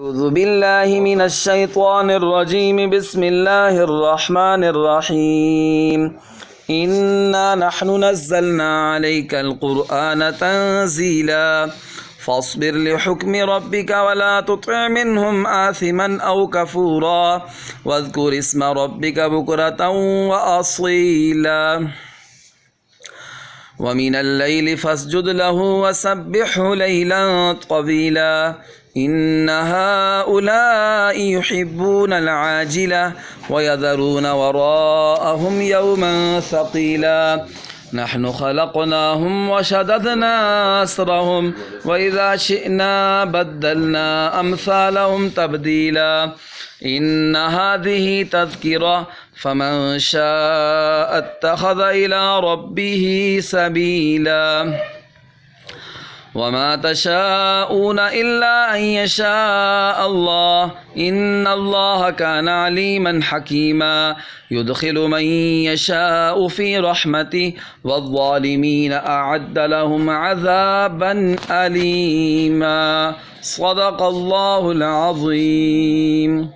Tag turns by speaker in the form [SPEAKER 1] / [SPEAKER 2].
[SPEAKER 1] أعوذ بالله من الشيطان الرجيم. بسم الله الرحمن الرحيم. إنا نحن نزلنا عليك القرآن تنزيلا فاصبر لحكم ربك ولا تطع منهم آثما أو كفورا واذكر اسم ربك بكرة وأصيلا ومن الليل فاسجد له وسبحه ليلا طويلا إن هؤلاء يحبون العاجلة ويذرون وراءهم يوما ثقيلا نحن خلقناهم وشددنا أسرهم وإذا شئنا بدلنا أمثالهم تبديلا إن هذه تذكرة فمن شاء اتخذ إلى ربه سبيلا وما تشاءون إلا أن يشاء الله إن الله كان عليما حكيما يدخل من يشاء في رحمته والظالمين أعد لهم عذابا أليما صدق الله العظيم.